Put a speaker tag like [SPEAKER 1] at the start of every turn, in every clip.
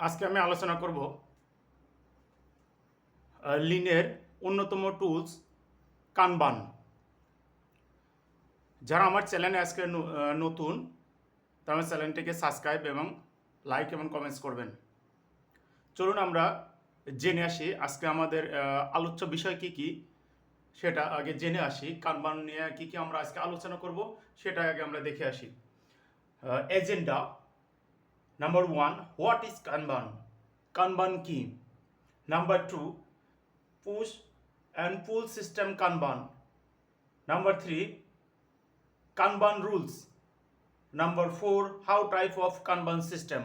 [SPEAKER 1] আজকে আমি আলোচনা করব লিনের অন্যতম টুলস কানবান। যারা আমার চ্যানেলে আজকে নতুন, তারা আমার চ্যানেলটিকে সাবস্ক্রাইব এবং লাইক এবং কমেন্টস করবেন। চলুন আমরা জেনে আসি আজকে আমাদের আলোচ্য বিষয় কি কি, সেটা আগে জেনে আসি। কানবান নিয়ে কি কি আমরা আজকে আলোচনা করব সেটা আগে আমরা দেখে আসি। Agenda number 1, what is Kanban? Kanban কি? Number 2, push and pull system Kanban. Number 3, Kanban rules. Number 4, how type of Kanban system.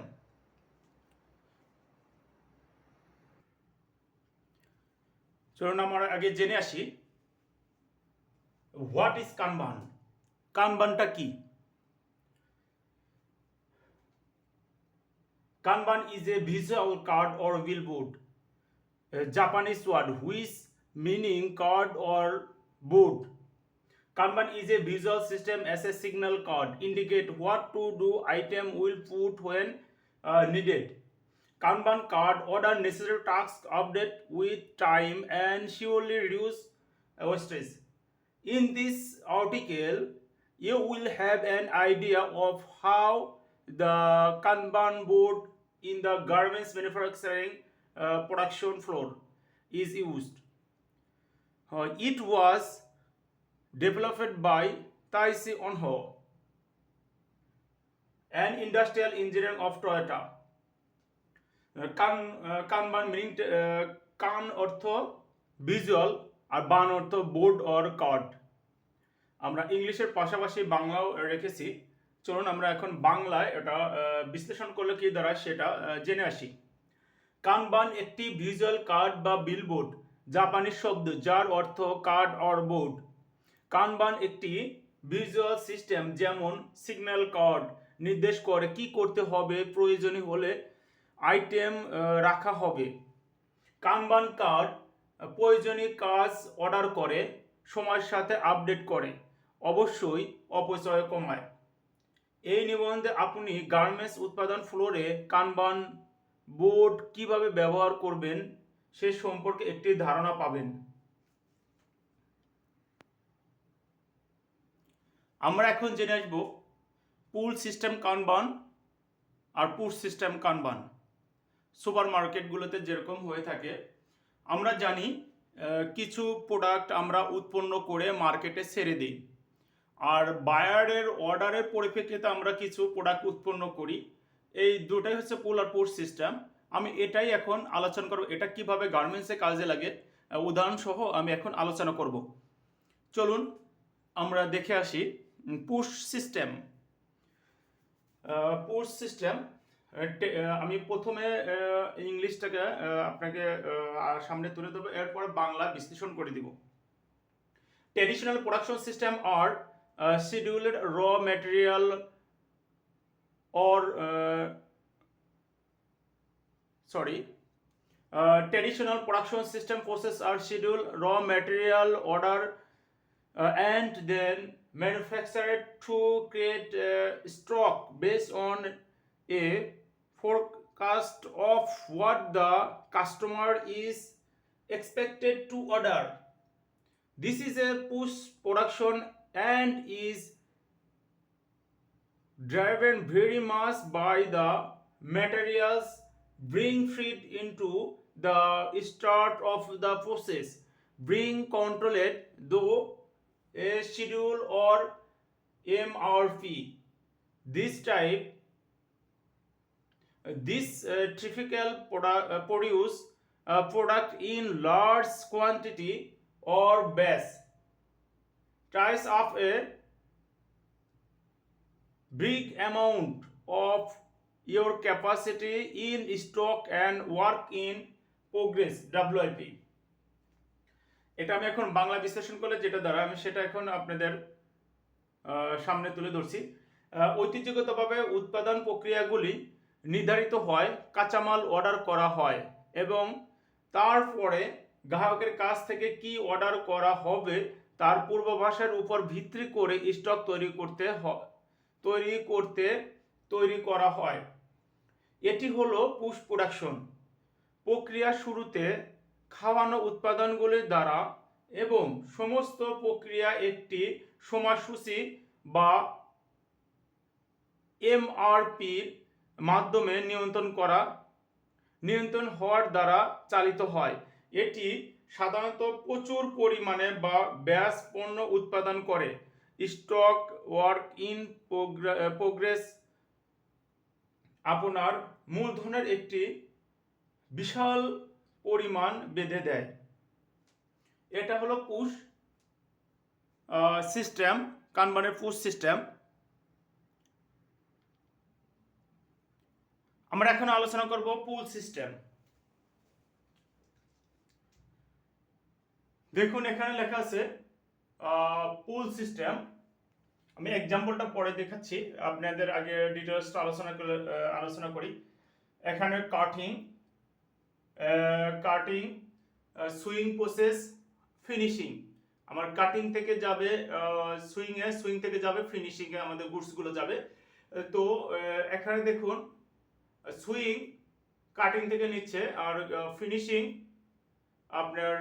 [SPEAKER 1] চলুন আমরা আগে জেনে আসি হোয়াট ইজ কানবান। কানবানটা কি? Kanban is a visual card or billboard, a Japanese word which meaning card or board. Kanban is a visual system as a signal card indicate what to do item will put when needed. Kanban card order necessary tasks update with time and surely reduce wastage. In this article, you will have an idea of how the Kanban board in the garments manufacturing production floor is used. It was developed by Taisi Onho, an industrial engineer of Toyota. কানবান meaning কান অর্থ visual আর বান অর্থ board or card. আমরা ইংলিশের পাশাপাশি বাংলাও রেখেছি। চলুন আমরা এখন বাংলায় এটা বিশ্লেষণ করলে কি দাঁড়ায় সেটা জেনে আসি। কানবান একটি ভিজুয়াল কার্ড বা বিলবোর্ড, জাপানি শব্দ যার অর্থ কার্ড অর বোর্ড। কানবান একটি ভিজুয়াল সিস্টেম যেমন সিগন্যাল কার্ড নির্দেশ করে কি করতে হবে, প্রয়োজনীয় হলে আইটেম রাখা হবে। কানবান কার্ড প্রয়োজনীয় কাজ অর্ডার করে, সময়ের সাথে আপডেট করে, অবশ্যই অপচয় কমায়। এই নিবন্ধে আপনি গার্মেন্টস উৎপাদন ফ্লোরে কানবান বোর্ড কিভাবে ব্যবহার করবেন সে সম্পর্কে একটি ধারণা পাবেন। আমরা এখন জেনে আসব পুল সিস্টেম কানবান আর পুশ সিস্টেম কানবান। সুপার মার্কেটগুলোতে যেরকম হয়ে থাকে, আমরা জানি কিছু প্রোডাক্ট আমরা উৎপন্ন করে মার্কেটে ছেড়ে দিই, আর বায়ারের অর্ডারের পরিপ্রেক্ষিতে আমরা কিছু প্রোডাক্ট উৎপন্ন করি। এই দুটাই হচ্ছে পুল আর পুশ সিস্টেম। আমি এটাই এখন আলোচনা করব, এটা কিভাবে গার্মেন্টসে কাজে লাগে উদাহরণ সহ আমি এখন আলোচনা করব। চলুন আমরা দেখে আসি পুশ সিস্টেম। পুশ সিস্টেম আমি প্রথমে ইংলিশটাকে আপনাকে সামনে তুলে ধরবো, এরপর বাংলা বিশ্লেষণ করে দিব। Traditional production system R scheduled raw material or traditional production system process are scheduled raw material order and then manufactured to create stock based on a forecast of what the customer is expected to order. This is a push production and is driven very much by the materials being fed into the start of the process, being controlled though a schedule or MRP. This typical produce product in large quantity or batch, tries of a big amount of your capacity in stock and work in progress WIP. এটা আমি এখন বাংলা বিশ্লেষণ করলে যেটা দ্বারা আমি সেটা এখন আপনাদের সামনে তুলে ধরছি। ঐতিহ্যগতভাবে উৎপাদন প্রক্রিয়াগুলি নির্ধারিত হয়, কাঁচামাল অর্ডার করা হয় এবং তারপরে গ্রাহকের কাছ থেকে কি অর্ডার করা হবে তার পূর্বাভাসের উপর ভিত্তি করে স্টক তৈরি করা হয়। এটি হলো পুশ প্রোডাকশন। প্রক্রিয়ার শুরুতে খাওয়ানো উৎপাদনগুলির দ্বারা এবং সমস্ত প্রক্রিয়া একটি সময়সূচি বা এমআরপির মাধ্যমে নিয়ন্ত্রণ হওয়ার দ্বারা চালিত হয়। এটি সাধারণত প্রচুর পরিমাণে বা ব্যাচ পণ্য উৎপাদন করে। স্টক ওয়ার্ক ইন প্রোগ্রেস আপনার মূলধনের একটি বিশাল পরিমাণ বেঁধে দেয়। এটা হলো পুশ সিস্টেম, কানবানের পুশ সিস্টেম। আমরা এখন আলোচনা করব পুল সিস্টেম। দেখুন এখানে লেখা আছে পুল সিস্টেম। আমি এক্সাম্পলটা পরে দেখাচ্ছি, আপনাদের আগে ডিটেলসটা আলোচনা করি। এখানে কাটিং, সুইং প্রসেস, ফিনিশিং। আমার কাটিং থেকে যাবে সুইং থেকে যাবে ফিনিশিংয়ে আমাদের গুডসগুলো যাবে। তো এখানে দেখুন সুইং কাটিং থেকে নিচ্ছে আর ফিনিশিং আপনার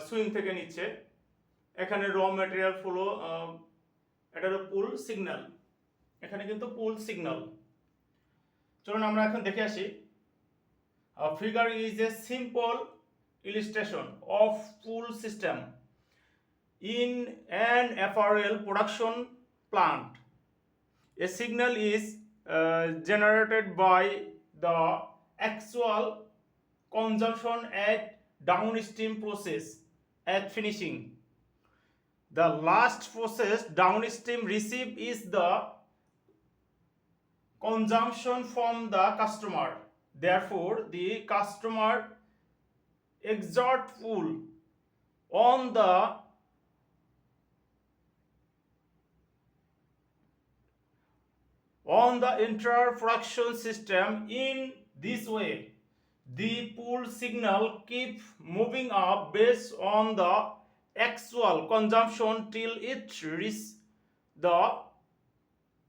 [SPEAKER 1] সুইং থেকে নিচ্ছে। এখানে র ম্যাটেরিয়াল ফ্লো, এটা হলো পুল সিগন্যাল। এখানে কিন্তু পুল সিগন্যাল। চলুন আমরা এখন দেখে আসি। Figure is a simple illustration of pull system in an apparel production plant. A signal is generated by the actual consumption at downstream process at finishing. The last process downstream receive is the consumption from the customer. Therefore, the customer exert pull on the entire production system. In this way, the pull signal keep moving up based on the actual consumption till it reaches the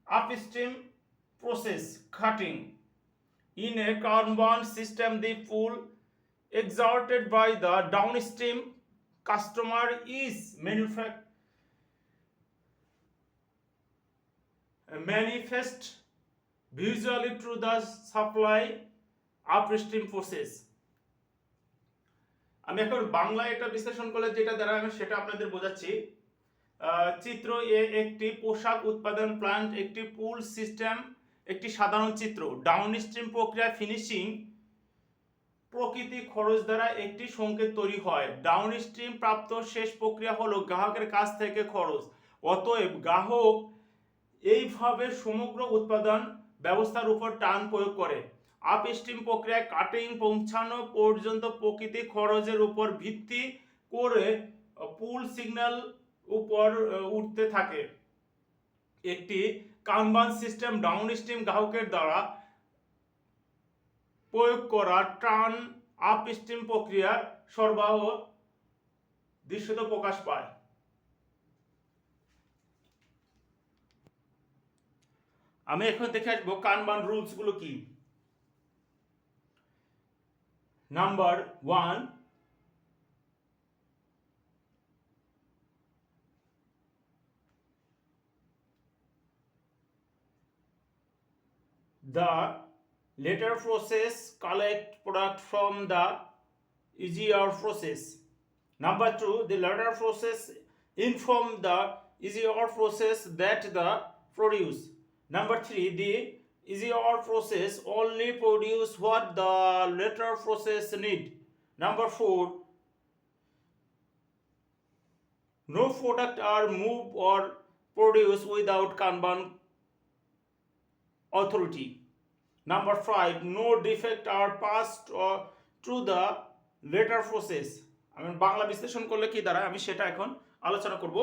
[SPEAKER 1] upstream process cutting. In a Kanban system, the pull exerted by the downstream customer is manifest visually through the supply upstream process. আমি এখন বাংলায় এটা বিশ্লেষণ করলে যেটা দ্বারা আমি সেটা আপনাদের বোঝাচ্ছি। চিত্র এ একটি পোশাক উৎপাদন প্ল্যান্ট একটি পুল সিস্টেম একটি সাধারণ চিত্র। ডাউনস্ট্রিম প্রক্রিয়া ফিনিশিং প্রকৃতি খরচ দ্বারা একটি সংকেত তৈরি হয়। ডাউনস্ট্রিম প্রাপ্ত শেষ প্রক্রিয়া হলো গ্রাহকের কাছ থেকে খরচ। অতএব গ্রাহক এইভাবে সমগ্র উৎপাদন ব্যবস্থার উপর টান প্রয়োগ করে। আপস্ট্রিম প্রক্রিয়ায় কাটিং পৌঁছানো পর্যন্ত প্রকৃতি খরচের উপর ভিত্তি করে পুল সিগন্যাল উপর উঠতে থাকে। একটি কানবান সিস্টেম ডাউনস্ট্রিম গ্রাহকের দ্বারা প্রয়োগ করা টার্ন আপস্ট্রিম প্রক্রিয়া সরবরাহ দৃশ্যত প্রকাশ পায়। আমি এখন দেখে আসবো কানবান রুলস গুলো কি। Number 1, the later process collect product from the easier process. Number 2, the later process inform the easier process that the produce. Number 3, the easier process only produce what the later process need. Number 4, no product are moved or produced without Kanban authority. Number 5, no defect are passed through the later process. আমি বাংলা বিশ্লেষণ করলে কি দাঁড়ায় আমি সেটা এখন আলোচনা করব।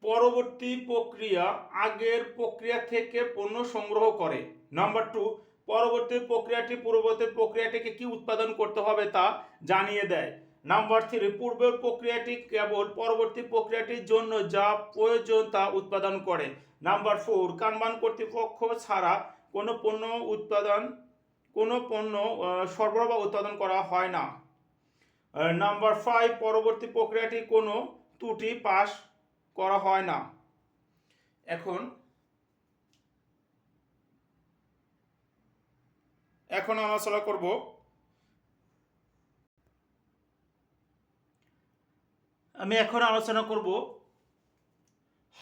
[SPEAKER 1] পরবর্তী প্রক্রিয়া আগের প্রক্রিয়া থেকে পণ্য সংগ্রহ করে। নাম্বার 2, পরবর্তী প্রক্রিয়াটি পূর্ববর্তী প্রক্রিয়াটিকে কি উৎপাদন করতে হবে তা জানিয়ে দেয়। নাম্বার 3, পূর্বের প্রক্রিয়াটি কেবল পরবর্তী প্রক্রিয়াটির জন্য যা প্রয়োজন তা উৎপাদন করে। নাম্বার 4, কানবান কর্তৃপক্ষ ছাড়া কোনো পণ্য উৎপাদন কোনো পণ্য সরবরাহ বা উৎপাদন করা হয় না। নাম্বার 5, পরবর্তী প্রক্রিয়াটি কোনো ত্রুটি পাস করা হয় না। এখন আলোচনা করব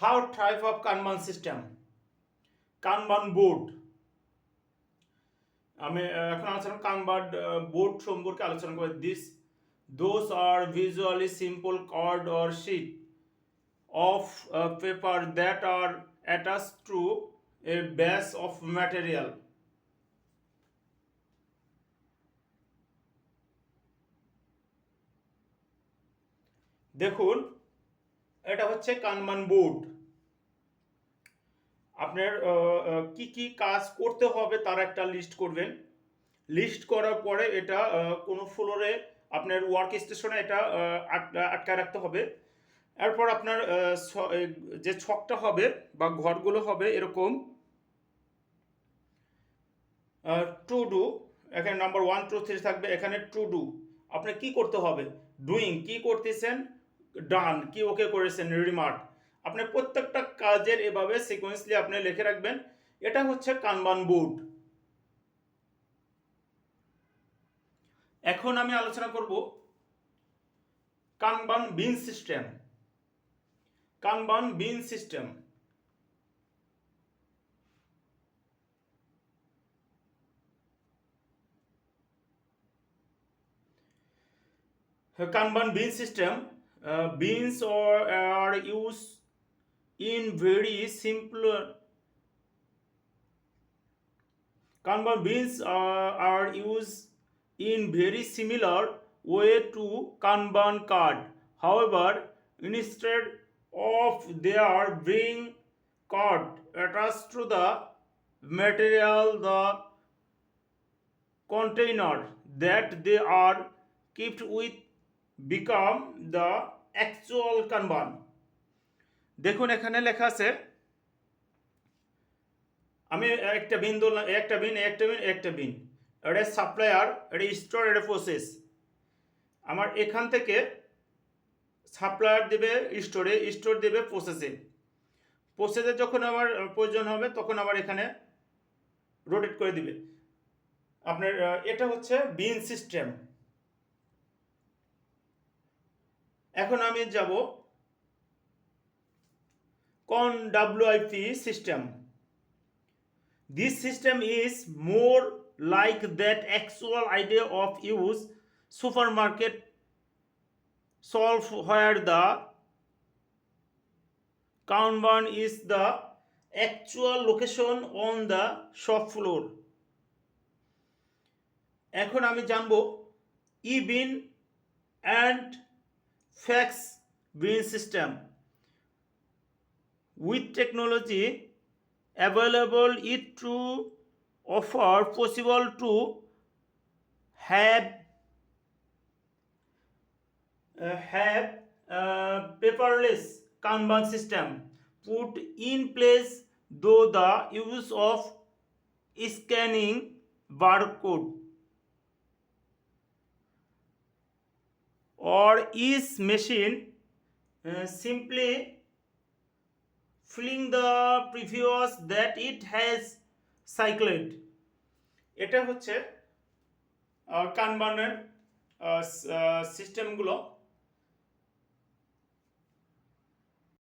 [SPEAKER 1] how type of কানবান system, কানবান board. আমি এখন আলোচনা কানবান বোর্ড সম্পর্কে আলোচনা করব। Those are visually simple card or sheet of paper that are attached to a base of material. দেখুন, এটা হচ্ছে কানবান বোর্ড। আপনার কি কি কাজ করতে হবে তার একটা লিস্ট করবেন। লিস্ট করার পরে এটা কোনো ফ্লোরে আপনার ওয়ার্ক স্টেশনে এটা আটকায় রাখতে হবে। এরপর আপনার যে ছকটা হবে বা ঘরগুলো হবে এরকম টু ডু, এখানে নাম্বার 1 2 3 থাকবে, এখানে টু ডু আপনি কি করতে হবে, ডুইং কি করতেছেন, ডান কি ওকে করেছেন, রিমার্ক। আপনি প্রত্যেকটা কাজের এভাবে সিকোয়েন্সলি আপনি লিখে রাখবেন। এটা হচ্ছে কানবান বোর্ড। এখন আমি আলোচনা করব কানবান বিন system. কানবান bin system, Kanban bean system. Beans are used in very simple. Kanban beans are used in very similar way to Kanban card. However, instead of their being card attached to the material, the container that they are kept with become the actual Kanban. দেখুন এখানে লেখা আছে, আমি একটা বিন ধরলাম, একটা বিন এটা supplier, এটা স্টোর, এটা প্রসেস। আমার এখান থেকে সাপ্লায়ার দেবে স্টোরে, স্টোর দেবে প্রসেসে। প্রসেসে যখন আমার প্রয়োজন হবে তখন আবার এখানে রোটেট করে দিবে। আপনার এটা হচ্ছে বিন সিস্টেম। এখন আমি যাব WIP system. This system is more like that actual idea of use supermarket shelf where the Kanban is the actual location on the shop floor. এখন আমি জানবো e-bin and fax bin system. With technology available, it to offer possible to have paperless Kanban system put in place through the use of scanning barcode or each machine simply filling the previous that it has cycled. এটা হচ্ছে কানবানের সিস্টেমগুলো।